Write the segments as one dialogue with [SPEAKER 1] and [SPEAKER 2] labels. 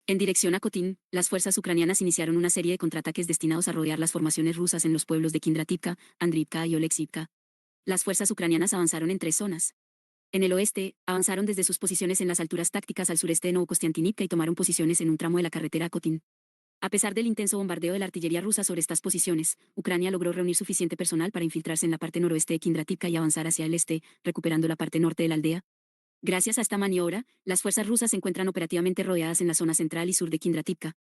[SPEAKER 1] En dirección a Kotin, las fuerzas ucranianas iniciaron una serie de contraataques destinados a rodear las formaciones rusas en los pueblos de Kindrativka, Andrivka y Oleksivka. Las fuerzas ucranianas avanzaron en 3 zonas. En el oeste, avanzaron desde sus posiciones en las alturas tácticas al sureste de Novokostiantinivka y tomaron posiciones en un tramo de la carretera a Kotin. A pesar del intenso bombardeo de la artillería rusa sobre estas posiciones, Ucrania logró reunir suficiente personal para infiltrarse en la parte noroeste de Kindrativka y avanzar hacia el este, recuperando la parte norte de la aldea. Gracias a esta maniobra, las fuerzas rusas se encuentran operativamente rodeadas en la zona central y sur de Kindrativka.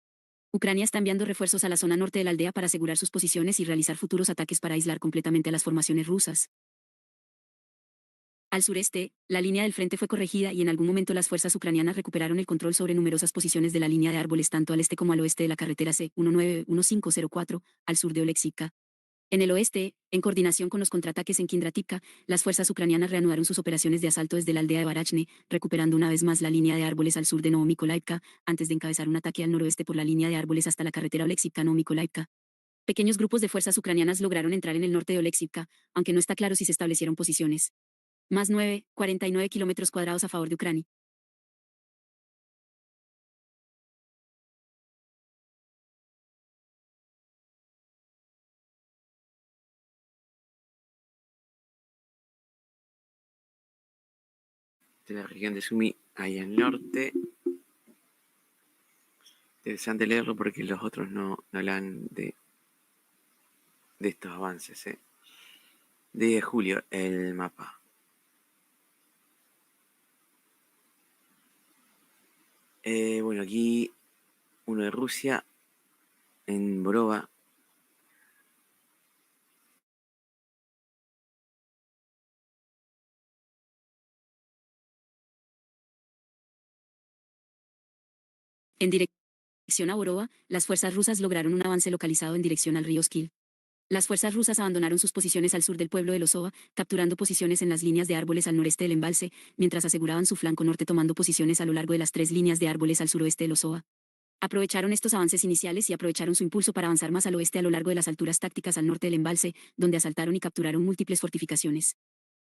[SPEAKER 1] Ucrania está enviando refuerzos a la zona norte de la aldea para asegurar sus posiciones y realizar futuros ataques para aislar completamente a las formaciones rusas. Al sureste, la línea del frente fue corregida y en algún momento las fuerzas ucranianas recuperaron el control sobre numerosas posiciones de la línea de árboles tanto al este como al oeste de la carretera C-191504, al sur de Oleksivka. En el oeste, en coordinación con los contraataques en Kindrativka, las fuerzas ucranianas reanudaron sus operaciones de asalto desde la aldea de Barachne, recuperando una vez más la línea de árboles al sur de Novomykolaivka, antes de encabezar un ataque al noroeste por la línea de árboles hasta la carretera Oleksivka-Novomykolaivka. Pequeños grupos de fuerzas ucranianas lograron entrar en el norte de Oleksivka, aunque no está claro si se establecieron posiciones. Más 49 kilómetros cuadrados a favor de Ucrania.
[SPEAKER 2] De la región de Sumy, ahí al norte. Interesante leerlo porque los otros no hablan de estos avances. 10 de julio, el mapa. Bueno, aquí uno de Rusia, en Borova.
[SPEAKER 1] En dirección a Borova, las fuerzas rusas lograron un avance localizado en dirección al río Skil. Las fuerzas rusas abandonaron sus posiciones al sur del pueblo de Losova, capturando posiciones en las líneas de árboles al noreste del embalse, mientras aseguraban su flanco norte tomando posiciones a lo largo de las 3 líneas de árboles al suroeste de Losova. Aprovecharon estos avances iniciales y aprovecharon su impulso para avanzar más al oeste a lo largo de las alturas tácticas al norte del embalse, donde asaltaron y capturaron múltiples fortificaciones.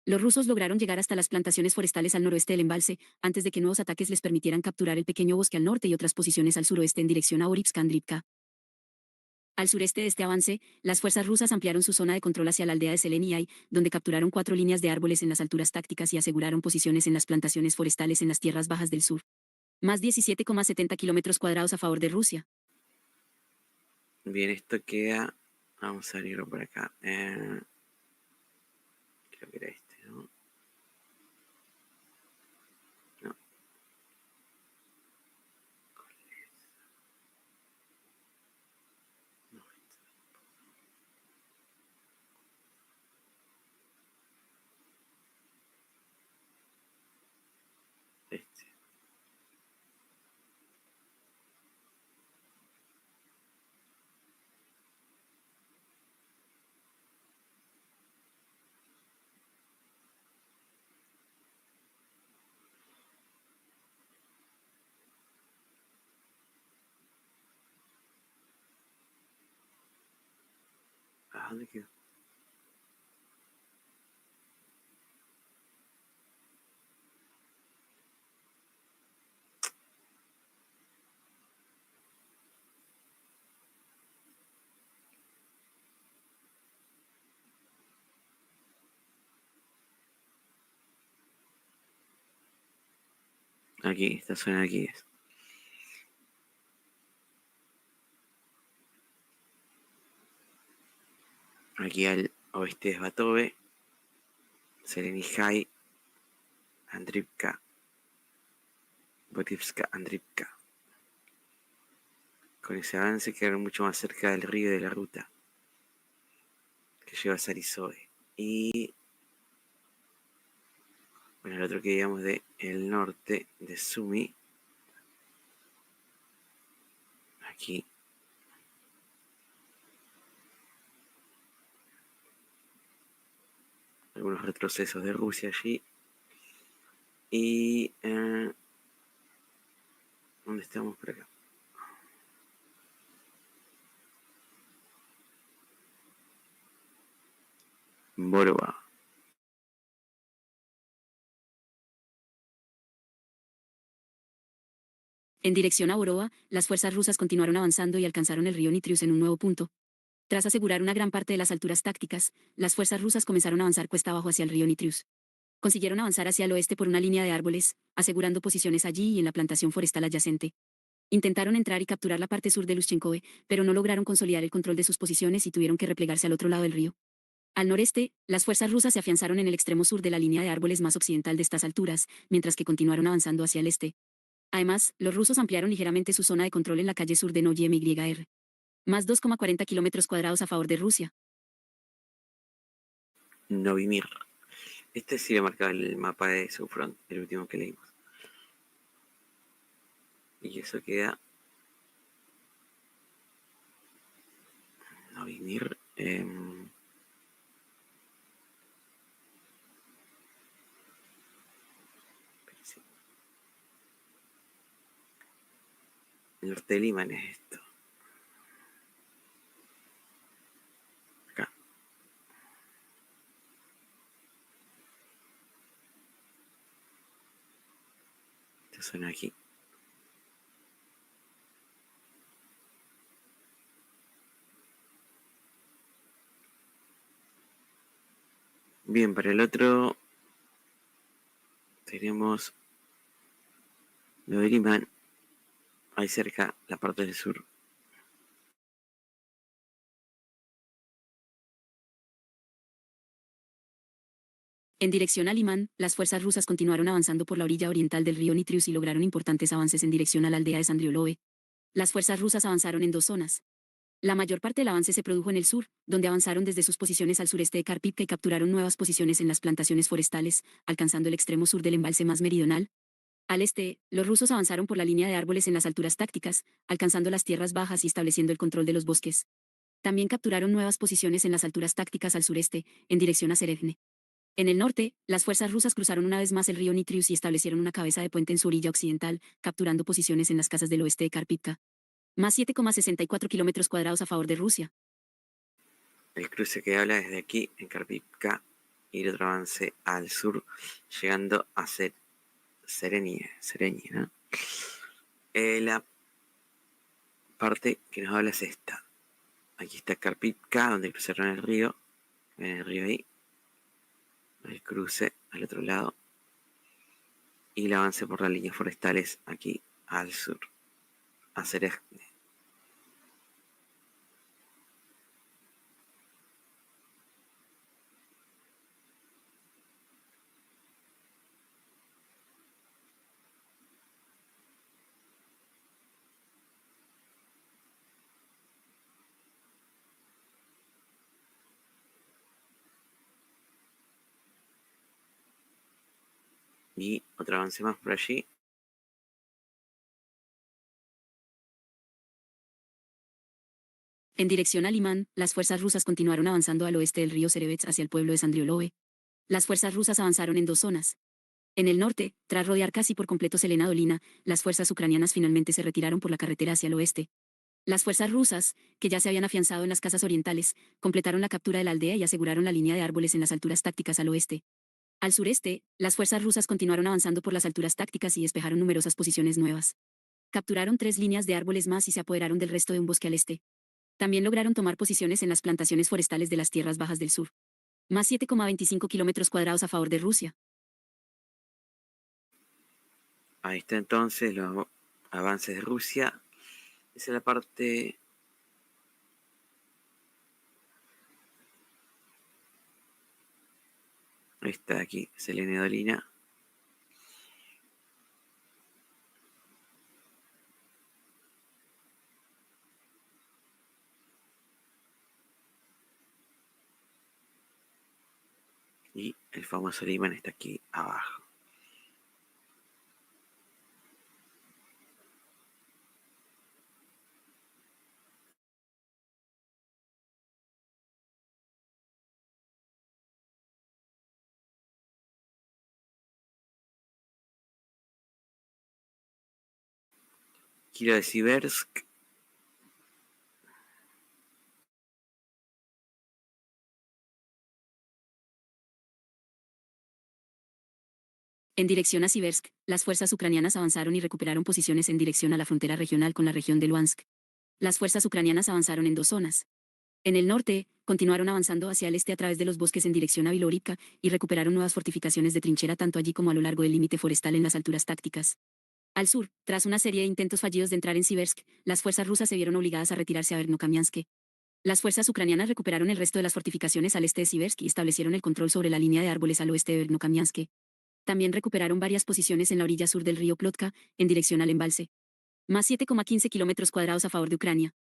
[SPEAKER 1] Los rusos lograron llegar hasta las plantaciones forestales al noroeste del embalse, antes de que nuevos ataques les permitieran capturar el pequeño bosque al norte y otras posiciones al suroeste en dirección a Orivsk-Andrivka. Al sureste de este avance, las fuerzas rusas ampliaron su zona de control hacia la aldea de Seleniai, donde capturaron 4 líneas de árboles en las alturas tácticas y aseguraron posiciones en las plantaciones forestales en las tierras bajas del sur. Más 17,70 kilómetros cuadrados a favor de Rusia.
[SPEAKER 2] Bien, esto queda. Vamos a abrirlo por acá. Creo que era este, ¿no? No. No, este. ¿Dónde quedó? Aquí, esta zona de aquí es. Aquí al oeste es Batove, Selenihai, Andrivka, Botivska, Andrivka. Con ese avance quedaron mucho más cerca del río de la ruta que lleva a Sarisove. Y bueno, el otro que digamos de el norte de Sumy, aquí algunos retrocesos de Rusia allí. Y ¿dónde estamos por acá? Borova.
[SPEAKER 1] En dirección a Boroa, las fuerzas rusas continuaron avanzando y alcanzaron el río Nitrius en un nuevo punto. Tras asegurar una gran parte de las alturas tácticas, las fuerzas rusas comenzaron a avanzar cuesta abajo hacia el río Nitrius. Consiguieron avanzar hacia el oeste por una línea de árboles, asegurando posiciones allí y en la plantación forestal adyacente. Intentaron entrar y capturar la parte sur de Luschenkove, pero no lograron consolidar el control de sus posiciones y tuvieron que replegarse al otro lado del río. Al noreste, las fuerzas rusas se afianzaron en el extremo sur de la línea de árboles más occidental de estas alturas, mientras que continuaron avanzando hacia el este. Además, los rusos ampliaron ligeramente su zona de control en la calle sur de Noye MYR. Más 2,40 kilómetros cuadrados a favor de Rusia.
[SPEAKER 2] Novimir. Este sí lo marcaba el mapa de Southfront, el último que leímos. Y eso queda Novimir. El norte de Liman es esto. Acá. Esta zona aquí. Bien, para el otro tenemos lo de Liman, ahí cerca, la parte del sur.
[SPEAKER 1] En dirección a Limán, las fuerzas rusas continuaron avanzando por la orilla oriental del río Nitrius y lograron importantes avances en dirección a la aldea de Sandriolove. Las fuerzas rusas avanzaron en dos zonas. La mayor parte del avance se produjo en el sur, donde avanzaron desde sus posiciones al sureste de Karpivka y capturaron nuevas posiciones en las plantaciones forestales, alcanzando el extremo sur del embalse más meridional. Al este, los rusos avanzaron por la línea de árboles en las alturas tácticas, alcanzando las tierras bajas y estableciendo el control de los bosques. También capturaron nuevas posiciones en las alturas tácticas al sureste, en dirección a Seredne. En el norte, las fuerzas rusas cruzaron una vez más el río Nitrius y establecieron una cabeza de puente en su orilla occidental, capturando posiciones en las casas del oeste de Karpivka. Más 7,64 kilómetros cuadrados a favor de Rusia.
[SPEAKER 2] El cruce que habla desde aquí, en Karpivka, y el otro avance al sur, llegando a Serenie, ¿no? La parte que nos habla es esta. Aquí está Karpivka, donde cruzaron el río. Ven el río ahí. El cruce al otro lado. Y el avance por las líneas forestales aquí al sur. A Seredne. Y otro avance más por allí.
[SPEAKER 1] En dirección a Limán, las fuerzas rusas continuaron avanzando al oeste del río Serebets hacia el pueblo de Sandriolove. Las fuerzas rusas avanzaron en dos zonas. En el norte, tras rodear casi por completo Selena Dolina, las fuerzas ucranianas finalmente se retiraron por la carretera hacia el oeste. Las fuerzas rusas, que ya se habían afianzado en las casas orientales, completaron la captura de la aldea y aseguraron la línea de árboles en las alturas tácticas al oeste. Al sureste, las fuerzas rusas continuaron avanzando por las alturas tácticas y despejaron numerosas posiciones nuevas. Capturaron 3 líneas de árboles más y se apoderaron del resto de un bosque al este. También lograron tomar posiciones en las plantaciones forestales de las tierras bajas del sur. Más 7,25 kilómetros cuadrados a favor de Rusia.
[SPEAKER 2] Ahí está entonces los avances de Rusia. Esa es la parte. Ahí está aquí, Selene Dolina. Y el famoso Liman está aquí abajo. Kirov-Siversk.
[SPEAKER 1] En dirección a Siversk, las fuerzas ucranianas avanzaron y recuperaron posiciones en dirección a la frontera regional con la región de Luhansk. Las fuerzas ucranianas avanzaron en 2 zonas. En el norte, continuaron avanzando hacia el este a través de los bosques en dirección a Vilorivka y recuperaron nuevas fortificaciones de trinchera tanto allí como a lo largo del límite forestal en las alturas tácticas. Al sur, tras una serie de intentos fallidos de entrar en Siversk, las fuerzas rusas se vieron obligadas a retirarse a Verkhnokamiansk. Las fuerzas ucranianas recuperaron el resto de las fortificaciones al este de Siversk y establecieron el control sobre la línea de árboles al oeste de Verkhnokamiansk. También recuperaron varias posiciones en la orilla sur del río Plotka, en dirección al embalse. Más 7,15 kilómetros cuadrados a favor de Ucrania.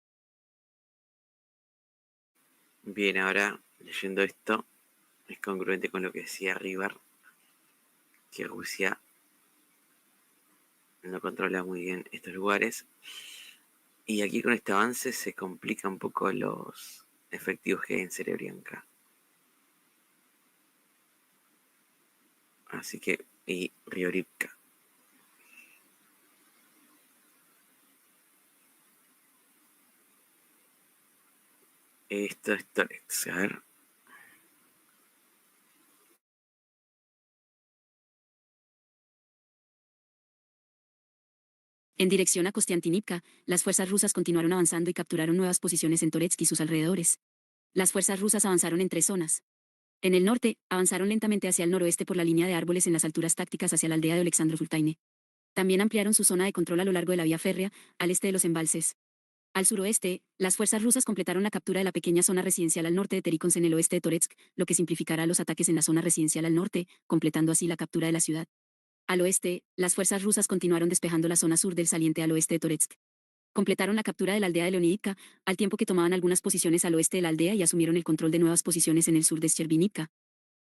[SPEAKER 2] Bien, ahora leyendo esto, es congruente con lo que decía River, que Rusia no controla muy bien estos lugares. Y aquí con este avance se complica un poco los efectivos que hay en Serebrianka. Así que, y Riorivka. Esto es Torex, a ver.
[SPEAKER 1] En dirección a Kostiantynivka, las fuerzas rusas continuaron avanzando y capturaron nuevas posiciones en Toretsk y sus alrededores. Las fuerzas rusas avanzaron en 3 zonas. En el norte, avanzaron lentamente hacia el noroeste por la línea de árboles en las alturas tácticas hacia la aldea de Alexandro Sultaine. También ampliaron su zona de control a lo largo de la vía férrea, al este de los embalses. Al suroeste, las fuerzas rusas completaron la captura de la pequeña zona residencial al norte de Terikons en el oeste de Toretsk, lo que simplificará los ataques en la zona residencial al norte, completando así la captura de la ciudad. Al oeste, las fuerzas rusas continuaron despejando la zona sur del saliente al oeste de Toretsk. Completaron la captura de la aldea de Leonidivka, al tiempo que tomaban algunas posiciones al oeste de la aldea y asumieron el control de nuevas posiciones en el sur de Shcherbinivka.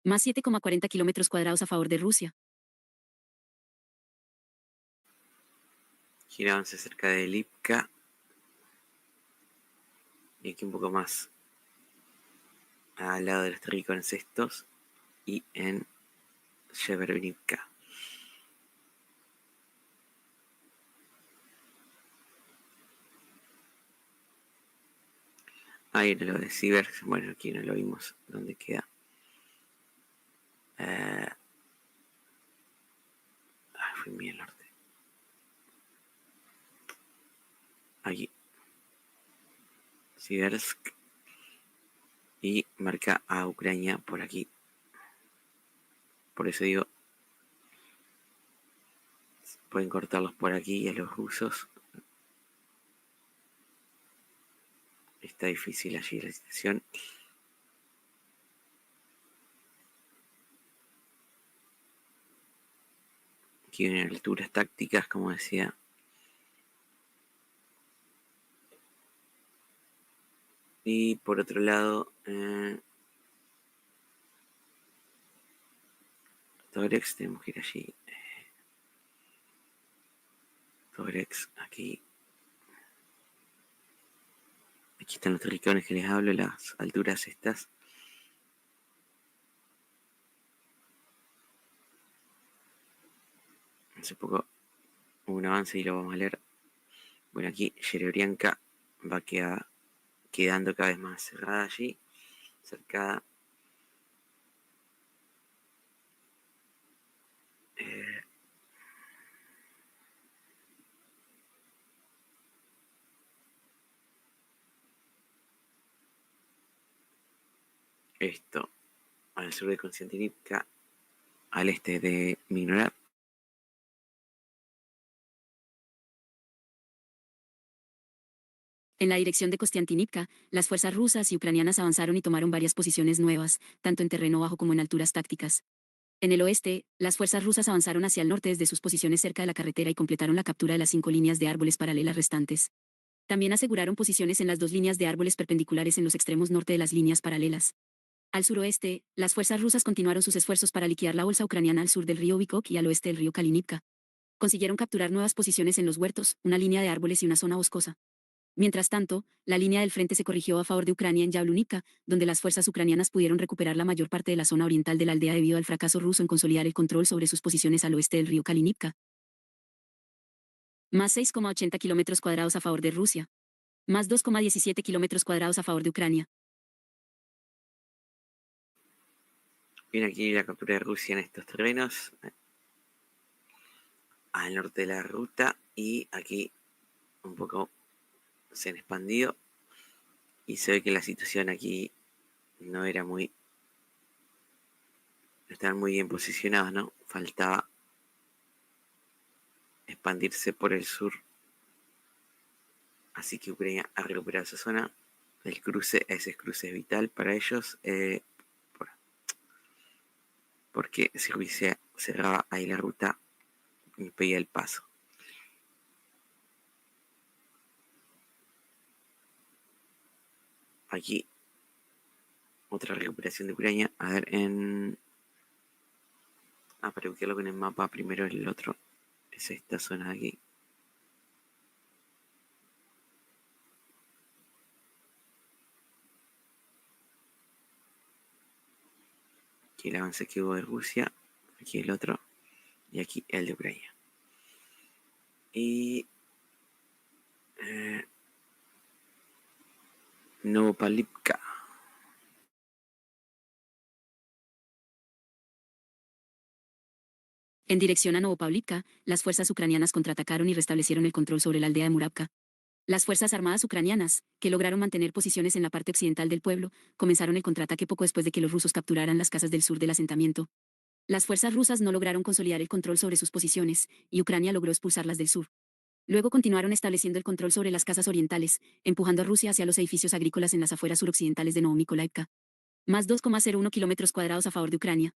[SPEAKER 1] Más 7,40 kilómetros cuadrados a favor de Rusia.
[SPEAKER 2] Girábanse cerca de Lipka. Y aquí un poco más al lado de los Terikons estos. Y en Shcherbinivka. Ahí en lo de Siversk, bueno, aquí no lo vimos, ¿dónde queda? Fui muy al norte. Aquí. Siversk. Y marca a Ucrania por aquí. Por eso digo, pueden cortarlos por aquí y a los rusos. Está difícil allí la situación. Aquí vienen alturas tácticas, como decía. Y por otro lado, Torex, tenemos que ir allí. Torex, aquí. Aquí están los terricones que les hablo, las alturas estas. Hace poco hubo un avance y lo vamos a leer. Bueno, aquí Shcherbinivka va quedando cada vez más cerrada allí, cercada. Esto al sur de Konstantinivka, al este de Mignorab.
[SPEAKER 1] En la dirección de Kostiantynivka, las fuerzas rusas y ucranianas avanzaron y tomaron varias posiciones nuevas, tanto en terreno bajo como en alturas tácticas. En el oeste, las fuerzas rusas avanzaron hacia el norte desde sus posiciones cerca de la carretera y completaron la captura de las 5 líneas de árboles paralelas restantes. También aseguraron posiciones en las 2 líneas de árboles perpendiculares en los extremos norte de las líneas paralelas. Al suroeste, las fuerzas rusas continuaron sus esfuerzos para liquidar la bolsa ucraniana al sur del río Vikok y al oeste del río Kalinivka. Consiguieron capturar nuevas posiciones en los huertos, una línea de árboles y una zona boscosa. Mientras tanto, la línea del frente se corrigió a favor de Ucrania en Yablunivka, donde las fuerzas ucranianas pudieron recuperar la mayor parte de la zona oriental de la aldea debido al fracaso ruso en consolidar el control sobre sus posiciones al oeste del río Kalinivka. Más 6,80 kilómetros cuadrados a favor de Rusia. Más 2,17 kilómetros cuadrados a favor de Ucrania.
[SPEAKER 2] Viene aquí la captura de Rusia en estos terrenos. al norte de la ruta y aquí un poco se han expandido y se ve que la situación aquí no era muy, estaban muy bien posicionados, ¿no? Faltaba expandirse por el sur, así que Ucrania ha recuperado esa zona. Ese cruce es vital para ellos, porque si Rusia cerraba ahí la ruta, impedía el paso. Aquí otra recuperación de Ucrania. A ver, para ubicarlo con el mapa, primero el otro. Es esta zona de aquí. Aquí el avance que hubo de Rusia. Aquí el otro. Y aquí el de Ucrania. Y Novopalivka.
[SPEAKER 1] En dirección a Novopavlivka, las fuerzas ucranianas contraatacaron y restablecieron el control sobre la aldea de Muravka. Las fuerzas armadas ucranianas, que lograron mantener posiciones en la parte occidental del pueblo, comenzaron el contraataque poco después de que los rusos capturaran las casas del sur del asentamiento. Las fuerzas rusas no lograron consolidar el control sobre sus posiciones, y Ucrania logró expulsarlas del sur. Luego continuaron estableciendo el control sobre las casas orientales, empujando a Rusia hacia los edificios agrícolas en las afueras suroccidentales de Novomykolaiv. Más 2,01 kilómetros cuadrados a favor de Ucrania.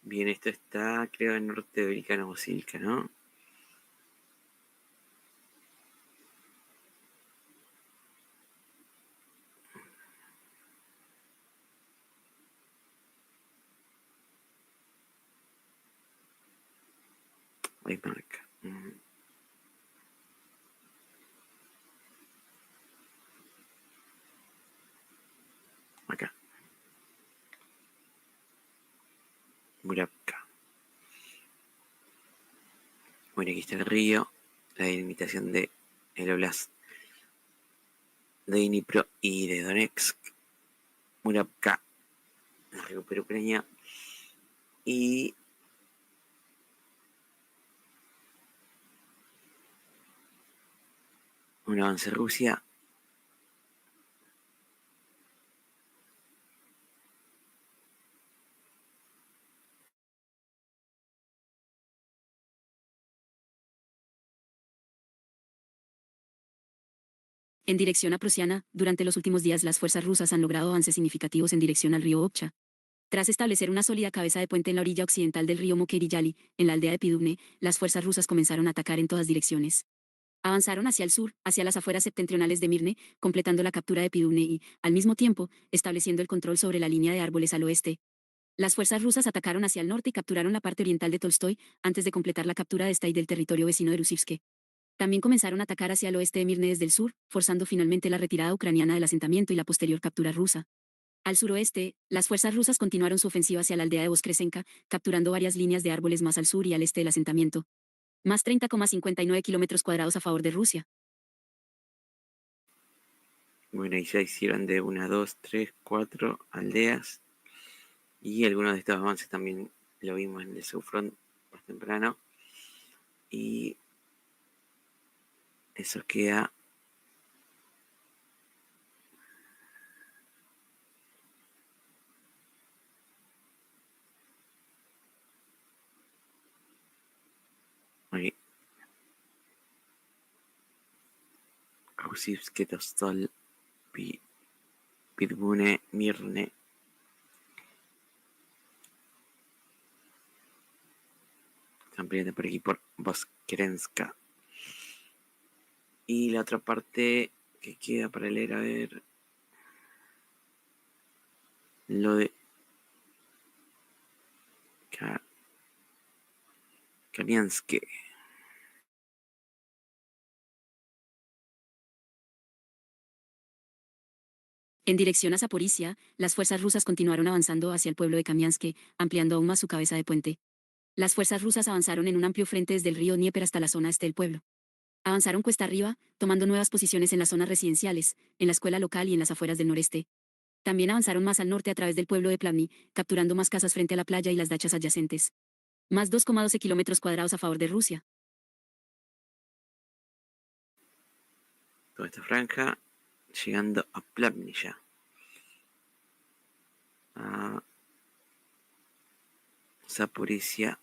[SPEAKER 2] Bien, esto está, creo, en norte de Velika Novosilka, ¿no? Ahí marca. Acá. Muravka. Bueno, aquí está el río. La delimitación de el Oblast de Dnipro y de Donetsk. Muravka. La recupera Ucrania. Y un avance Rusia.
[SPEAKER 1] En dirección a Prusiana, durante los últimos días las fuerzas rusas han logrado avances significativos en dirección al río Obcha. Tras establecer una sólida cabeza de puente en la orilla occidental del río Mokery-Yali, en la aldea de Pidubne, las fuerzas rusas comenzaron a atacar en todas direcciones. Avanzaron hacia el sur, hacia las afueras septentrionales de Mirne, completando la captura de Pidubne y, al mismo tiempo, estableciendo el control sobre la línea de árboles al oeste. Las fuerzas rusas atacaron hacia el norte y capturaron la parte oriental de Tolstoy, antes de completar la captura de esta y del territorio vecino de Rusivske. También comenzaron a atacar hacia el oeste de Mirne desde el sur, forzando finalmente la retirada ucraniana del asentamiento y la posterior captura rusa. Al suroeste, las fuerzas rusas continuaron su ofensiva hacia la aldea de Voskresenka, capturando varias líneas de árboles más al sur y al este del asentamiento. Más 30,59 kilómetros cuadrados a favor de Rusia.
[SPEAKER 2] Bueno, ahí ya hicieron de 1, 2, 3, 4 aldeas. Y algunos de estos avances también lo vimos en el Front más temprano. Y eso queda ahí. Rusivske, Tostol, Pidbune, Mirne. Están peleando por aquí por Voskrenska. Y la otra parte que queda para leer, a ver. Lo de Kamianske.
[SPEAKER 1] En dirección a Zaporizhia, las fuerzas rusas continuaron avanzando hacia el pueblo de Kamianske, ampliando aún más su cabeza de puente. Las fuerzas rusas avanzaron en un amplio frente desde el río Dnieper hasta la zona este del pueblo. Avanzaron cuesta arriba, tomando nuevas posiciones en las zonas residenciales, en la escuela local y en las afueras del noreste. También avanzaron más al norte a través del pueblo de Plavny, capturando más casas frente a la playa y las dachas adyacentes. Más 2,12 kilómetros cuadrados a favor de Rusia.
[SPEAKER 2] Toda esta franja, llegando a Plavny ya. A Zaporizhia.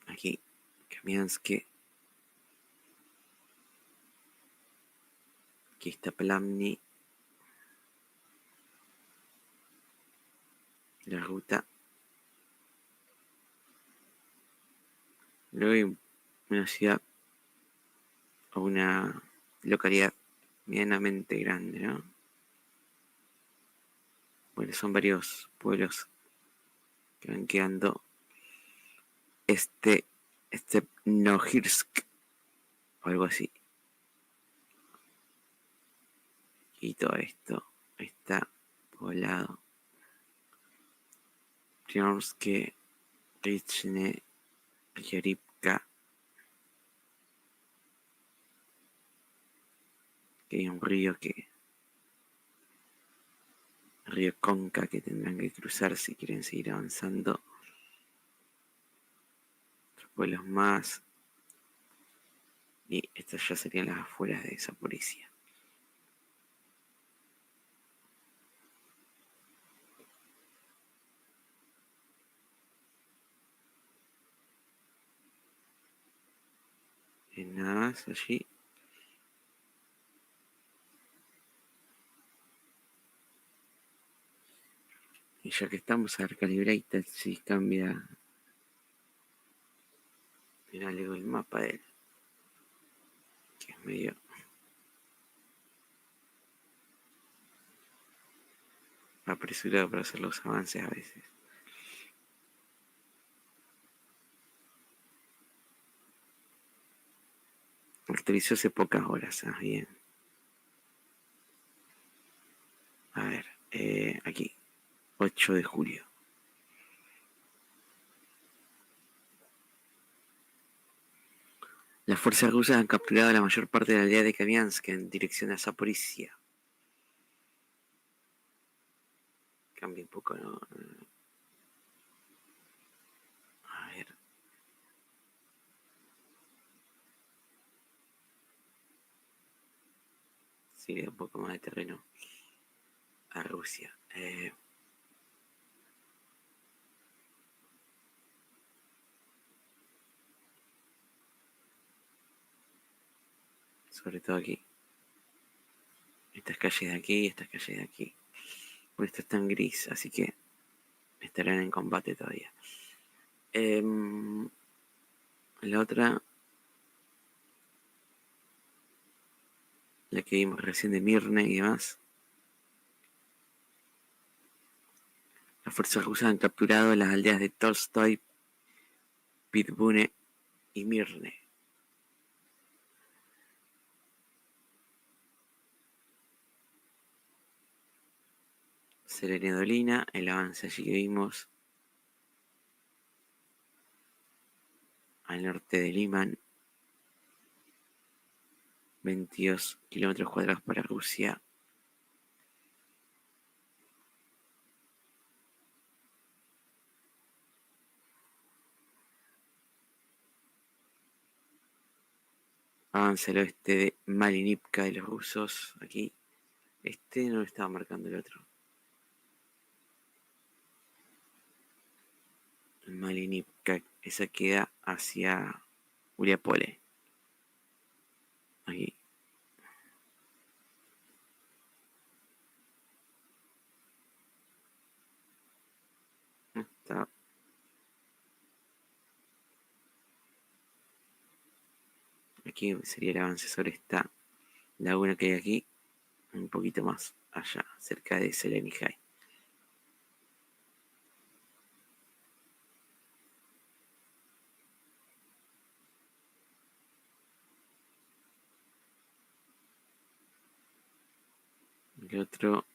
[SPEAKER 2] Aquí, Kamiansk. Aquí está Plavny. La ruta. Luego hay una ciudad o una localidad medianamente grande, ¿no? Bueno, son varios pueblos que van quedando. Stepnohirsk o algo así. Y todo esto está poblado. Primorsk, Richne, Yarivka. Que hay un río río Conca, que tendrán que cruzar si quieren seguir avanzando. Otros pueblos más. Y estas ya serían las afueras de Zaporizhia. Y nada más allí. Y ya que estamos a ver Calibrated, si cambia en algo el mapa de él, que es medio apresurado para hacer los avances a veces. Actualizó hace pocas horas, bien. A ver, aquí, 8 de julio. Las fuerzas rusas han capturado la mayor parte de la aldea de Kamiansk en dirección a Zaporizhia. Cambia un poco, ¿no? A ver. Sí, le da un poco más de terreno a Rusia. Sobre todo aquí. Estas calles de aquí y estas calles de aquí. Pues esto está en gris, así que estarán en combate todavía. La otra, la que vimos recién de Mirne y demás. Las fuerzas rusas han capturado las aldeas de Tolstoy, Pitbune y Mirne. Serenedolina, el avance allí que vimos al norte de Liman. 22 kilómetros cuadrados para Rusia. Avanza al oeste de Malinivka de los rusos. Aquí. Este no lo estaba marcando el otro. Malinivka. Esa queda hacia Uriapole. Aquí. Está. Aquí sería el avance sobre esta laguna que hay aquí. Un poquito más allá, cerca de Selenihai. El otro,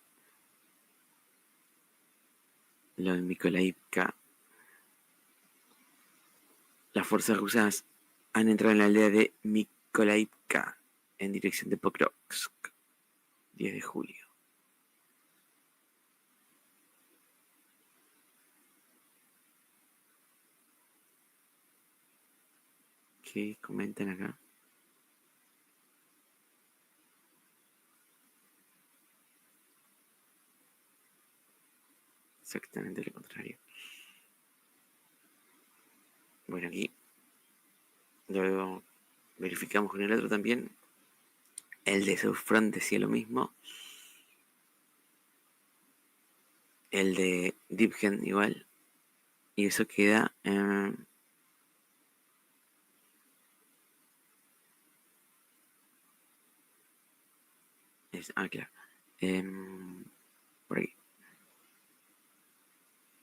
[SPEAKER 2] lo de Mikolaivka. Las fuerzas rusas han entrado en la aldea de Mikolaivka en dirección de Pokrovsk. 10 de julio. ¿Qué comentan acá? Exactamente lo contrario. Bueno, aquí luego verificamos con el otro también. El de Southfront decía lo mismo. El de Deepgen igual. Y eso queda... claro. Por aquí.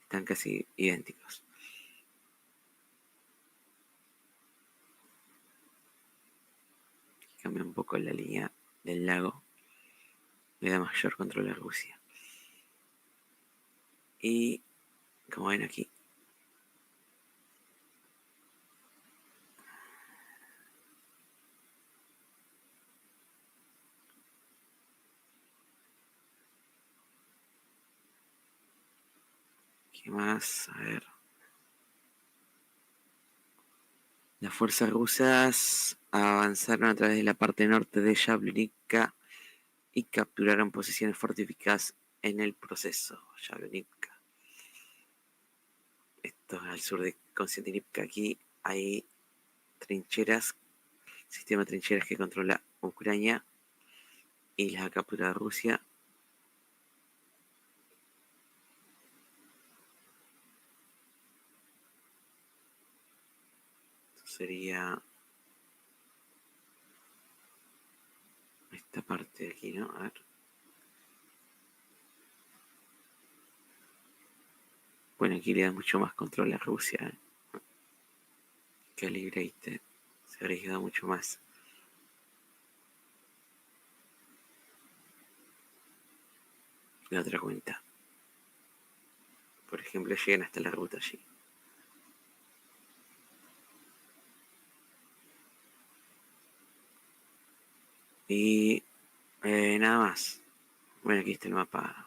[SPEAKER 2] Están casi idénticos. Cambia un poco la línea del lago. Le da mayor control a Rusia. Y como ven aquí, ¿qué más? A ver. Las fuerzas rusas avanzaron a través de la parte norte de Yavlivka y capturaron posiciones fortificadas en el proceso. Yavlivka. Esto es al sur de Konstantinivka. Aquí hay trincheras, sistema de trincheras que controla Ucrania y las ha capturado Rusia. Esto sería esta parte de aquí, ¿no? A ver. Bueno, aquí le da mucho más control a Rusia. Calibrated. Se arriesga mucho más. La otra cuenta. Por ejemplo, llegan hasta la ruta allí. Y nada más. Bueno, aquí está el mapa.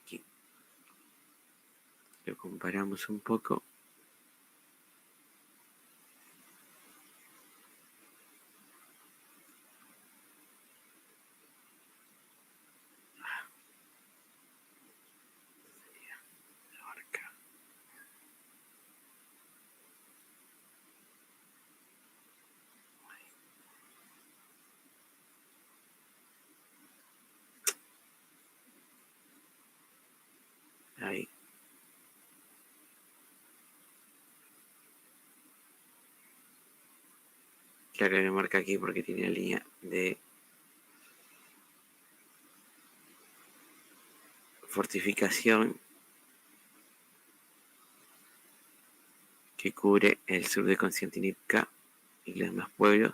[SPEAKER 2] Aquí lo comparamos un poco. Ahí. Claro, le marca aquí porque tiene la línea de fortificación que cubre el sur de Konstantinivka y los demás pueblos.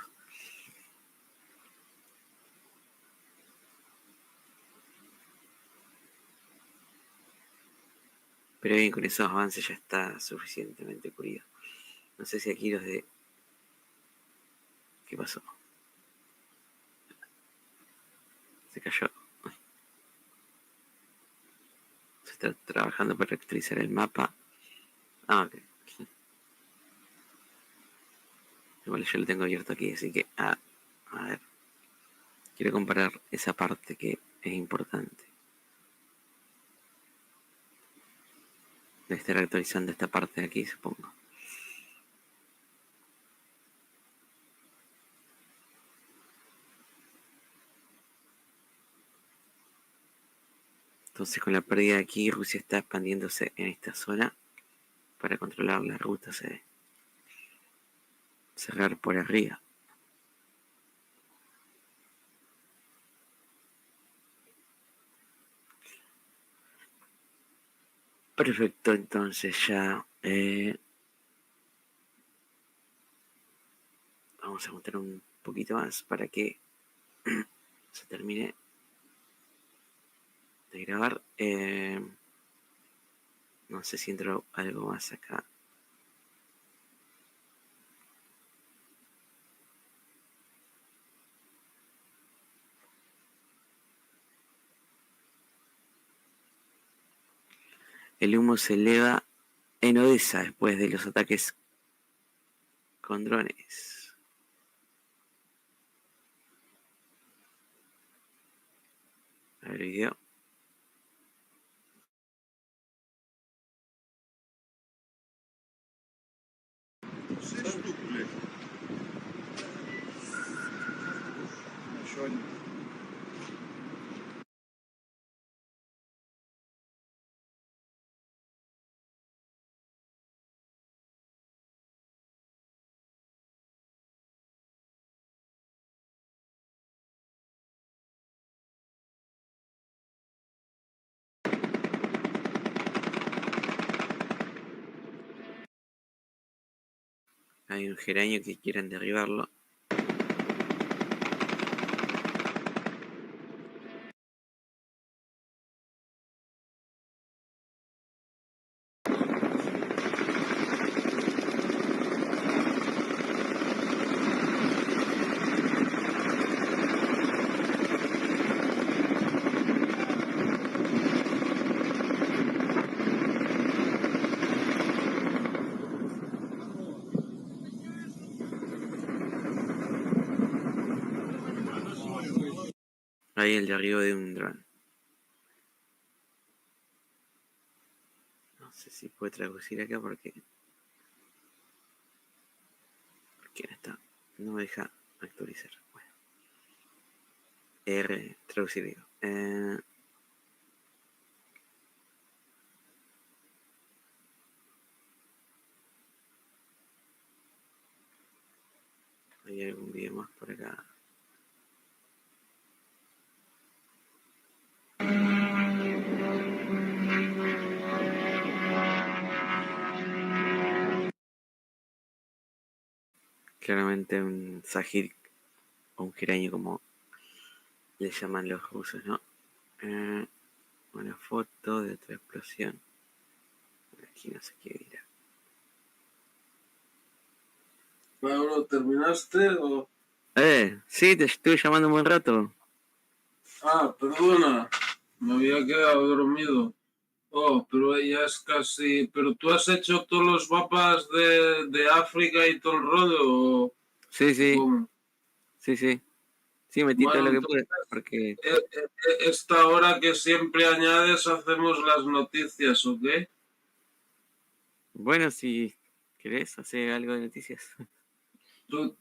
[SPEAKER 2] Pero bien, con esos avances ya está suficientemente cubierto. No sé si aquí los de... ¿Qué pasó? Se cayó. Se está trabajando para actualizar el mapa. Ok. Igual yo lo tengo abierto aquí, así que... a ver. Quiero comparar esa parte que es importante. De estar actualizando esta parte de aquí, supongo. Entonces, con la pérdida de aquí, Rusia está expandiéndose en esta zona para controlar la ruta, cerrar por arriba. Perfecto, entonces ya vamos a montar un poquito más para que se termine de grabar. No sé si entró algo más acá. El humo se eleva en Odessa después de los ataques con drones. A ver el video. Hay un geranio que quieren derribarlo. Ahí el derribo de un dron. No sé si puede traducir acá porque no está. No me deja actualizar. Bueno. Traducir digo. Hay algún video más por acá. Claramente un Sahir o un geranio como le llaman los rusos, ¿no? Una foto de otra explosión. Aquí no sé qué dirá.
[SPEAKER 3] Pablo, ¿terminaste o...?
[SPEAKER 2] Sí, te estuve llamando un buen rato.
[SPEAKER 3] Ah, perdona, me había quedado dormido. Oh, pero ya es casi... ¿Pero tú has hecho todos los mapas de África y todo el rollo o
[SPEAKER 2] Sí,
[SPEAKER 3] cómo?
[SPEAKER 2] sí. Sí, metí todo
[SPEAKER 3] Bueno,
[SPEAKER 2] lo que
[SPEAKER 3] entonces,
[SPEAKER 2] pude, porque...
[SPEAKER 3] esta hora que siempre añades hacemos las noticias, ¿ok?
[SPEAKER 2] Bueno, si querés hacer algo de noticias.
[SPEAKER 3] ¿Tú